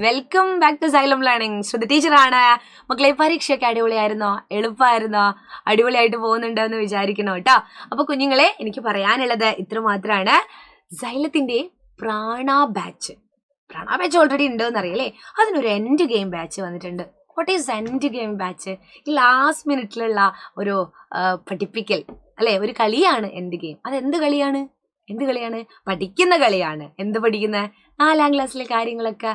Welcome back to Xylem learning. Shruti ടീച്ചറാണ്. മക്കളെ, പരീക്ഷയൊക്കെ അടിപൊളിയായിരുന്നോ? എളുപ്പമായിരുന്നോ? അടിപൊളിയായിട്ട് പോകുന്നുണ്ടോ എന്ന് വിചാരിക്കണോ കേട്ടോ. അപ്പൊ കുഞ്ഞുങ്ങളെ, എനിക്ക് പറയാനുള്ളത് ഇത്ര മാത്രമാണ്. സൈലത്തിന്റെ പ്രാണ ബാച്ച് ഓൾറെഡി ഉണ്ടോന്ന് അറിയില്ലേ? അതിനൊരു എൻഡ് ഗെയിം ബാച്ച് വന്നിട്ടുണ്ട്. What is end game batch? ഈ ലാസ്റ്റ് മിനിറ്റിലുള്ള ഒരു പഠിപ്പിക്കൽ അല്ലെ, ഒരു കളിയാണ് എൻഡ് ഗെയിം. അതെന്ത് കളിയാണ്? പഠിക്കുന്ന കളിയാണ്. എന്ത് പഠിക്കുന്ന? 4ാം ക്ലാസ്സിലെ കാര്യങ്ങളൊക്കെ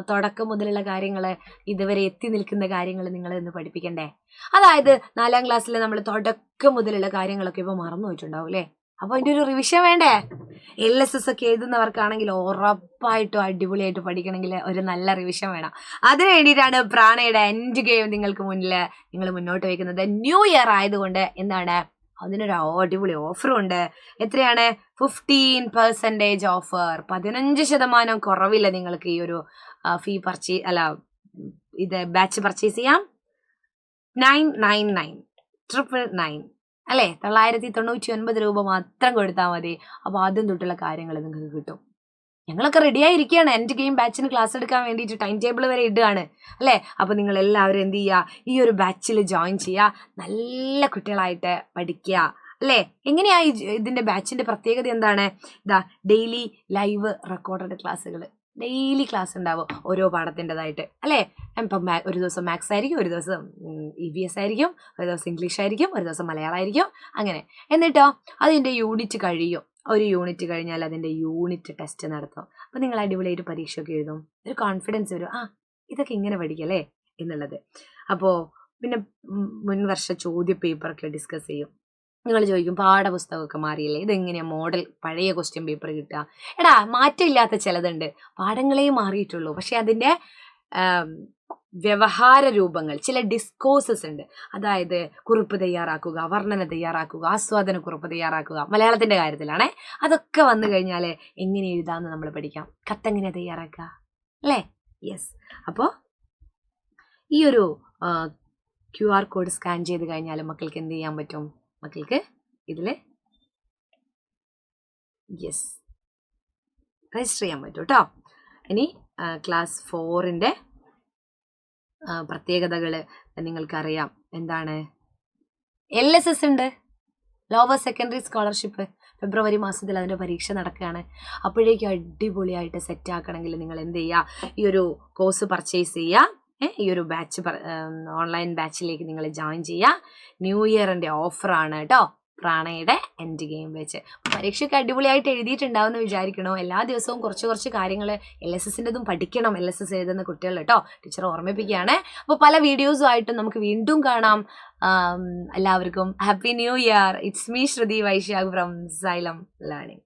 തുടക്കം മുതലുള്ള കാര്യങ്ങള്, ഇതുവരെ എത്തി നിൽക്കുന്ന കാര്യങ്ങൾ നിങ്ങൾ ഇന്ന് പഠിപ്പിക്കണ്ടേ? അതായത് 4ാം ക്ലാസ്സിൽ നമ്മൾ തുടക്കം മുതലുള്ള കാര്യങ്ങളൊക്കെ ഇപ്പൊ മറന്നു പോയിട്ടുണ്ടാവും അല്ലെ? അപ്പൊ അതിന്റെ ഒരു റിവിഷൻ വേണ്ടേ? LSS ഒക്കെ എഴുതുന്നവർക്കാണെങ്കിൽ ഉറപ്പായിട്ടും അടിപൊളിയായിട്ട് പഠിക്കണമെങ്കിൽ ഒരു നല്ല റിവിഷൻ വേണം. അതിനു വേണ്ടിയിട്ടാണ് പ്രാണയുടെ എൻഡ് ഗെയിം നിങ്ങൾക്ക് മുന്നിൽ നിങ്ങൾ മുന്നോട്ട് വയ്ക്കുന്നത്. ന്യൂ ഇയർ ആയതുകൊണ്ട് എന്താണ്, അതിനൊരു അടിപൊളി ഓഫറും ഉണ്ട്. എത്രയാണ്? 15% ഓഫർ. 15% കുറവില്ല നിങ്ങൾക്ക് ഈ ഒരു ഫീ ബാച്ച് പർച്ചേസ് ചെയ്യാം. 999 അല്ലെ, 999 രൂപ മാത്രം കൊടുത്താൽ മതി. അപ്പൊ ആദ്യം തൊട്ടുള്ള കാര്യങ്ങൾ നിങ്ങൾക്ക് കിട്ടും. ഞങ്ങളൊക്കെ റെഡി ആയിരിക്കുകയാണ് എൻഡ് ഗെയിം ബാച്ചിന് ക്ലാസ് എടുക്കാൻ വേണ്ടിയിട്ട്. ടൈം ടേബിൾ വരെ ഇടുകയാണ് അല്ലേ. അപ്പൊ നിങ്ങൾ എല്ലാവരും എന്ത് ചെയ്യുക? ഈ ഒരു ബാച്ചിൽ ജോയിൻ ചെയ്യുക. നല്ല കുട്ടികളായിട്ട് പഠിക്കുക അല്ലേ. എങ്ങനെയാ ഇതിന്റെ ബാച്ചിന്റെ പ്രത്യേകത എന്താണ്? ഡെയിലി ലൈവ് റെക്കോർഡഡ് ക്ലാസ്സുകൾ, ഡെയിലി ക്ലാസ് ഉണ്ടാവും ഓരോ പാഠത്തിൻ്റെതായിട്ട് അല്ലേ. ഇപ്പം ഒരു ദിവസം മാത്സ് ആയിരിക്കും, ഒരു ദിവസം EVS ആയിരിക്കും, ഒരു ദിവസം ഇംഗ്ലീഷ് ആയിരിക്കും, ഒരു ദിവസം മലയാളം ആയിരിക്കും. അങ്ങനെ എന്നിട്ടോ അതിൻ്റെ യൂണിറ്റ് കഴിയും. ഒരു യൂണിറ്റ് കഴിഞ്ഞാൽ അതിൻ്റെ യൂണിറ്റ് ടെസ്റ്റ് നടത്തും. അപ്പം നിങ്ങൾ അടിപൊളിയായിട്ട് പരീക്ഷയൊക്കെ എഴുതും. ഒരു കോൺഫിഡൻസ് വരും, ഇതൊക്കെ ഇങ്ങനെ പഠിക്കല്ലേ എന്നുള്ളത്. അപ്പോൾ പിന്നെ മുൻവർഷ ചോദ്യ പേപ്പറൊക്കെ ഡിസ്കസ് ചെയ്യും. നിങ്ങൾ ചോദിക്കും, പാഠപുസ്തകമൊക്കെ മാറിയില്ലേ, ഇതെങ്ങനെയാ മോഡൽ പഴയ ക്വസ്റ്റ്യൻ പേപ്പർ കിട്ടുക? മാറ്റമില്ലാത്ത ചിലതുണ്ട്, പാഠങ്ങളേ മാറിയിട്ടുള്ളൂ. പക്ഷെ അതിൻ്റെ വ്യവഹാര രൂപങ്ങൾ, ചില ഡിസ്കോഴ്സസ് ഉണ്ട്. അതായത് കുറിപ്പ് തയ്യാറാക്കുക, വർണ്ണന തയ്യാറാക്കുക, ആസ്വാദന കുറിപ്പ് തയ്യാറാക്കുക, മലയാളത്തിന്റെ കാര്യത്തിലാണേ. അതൊക്കെ വന്നു കഴിഞ്ഞാൽ എങ്ങനെ എഴുതാമെന്ന് നമ്മൾ പഠിക്കാം. കത്തെങ്ങനെ തയ്യാറാക്കുക അല്ലേ? യെസ്. അപ്പോൾ ഈ ഒരു QR കോഡ് സ്കാൻ ചെയ്ത് കഴിഞ്ഞാൽ മക്കൾക്ക് എന്ത് ചെയ്യാൻ പറ്റും? മക്കൾക്ക് ഇതിൽ രജിസ്റ്റർ ചെയ്യാൻ പറ്റും കേട്ടോ. ഇനി ക്ലാസ് 4ന്റെ പ്രത്യേകതകൾ നിങ്ങൾക്കറിയാം. എന്താണ്? LSS ഉണ്ട്, ലോവർ സെക്കൻഡറി സ്കോളർഷിപ്പ്. ഫെബ്രുവരി മാസത്തിൽ അതിൻ്റെ പരീക്ഷ നടക്കുകയാണ്. അപ്പോഴേക്കും അടിപൊളിയായിട്ട് സെറ്റ് ആക്കണമെങ്കിൽ നിങ്ങൾ എന്ത് ചെയ്യുക? ഈ ഒരു കോഴ്സ് പർച്ചേസ് ചെയ്യുക. ഈ ഒരു ബാച്ച് ഓൺലൈൻ ബാച്ചിലേക്ക് നിങ്ങൾ ജോയിൻ ചെയ്യുക. ന്യൂ ഇയറിൻ്റെ ഓഫറാണ് കേട്ടോ, പ്രാണയുടെ എൻഡ് ഗെയിം വെച്ച്. പരീക്ഷയ്ക്ക് അടിപൊളിയായിട്ട് എഴുതിയിട്ടുണ്ടാവും എന്ന് വിചാരിക്കണോ. എല്ലാ ദിവസവും കുറച്ച് കാര്യങ്ങൾ LSSൻ്റെതും പഠിക്കണം, LSS എഴുതുന്ന കുട്ടികൾ കേട്ടോ. ടീച്ചർ ഓർമ്മിപ്പിക്കുകയാണ്. അപ്പോൾ പല വീഡിയോസുമായിട്ടും നമുക്ക് വീണ്ടും കാണാം. എല്ലാവർക്കും happy new year. It's me Shruti Vaishakh from Xylem learning.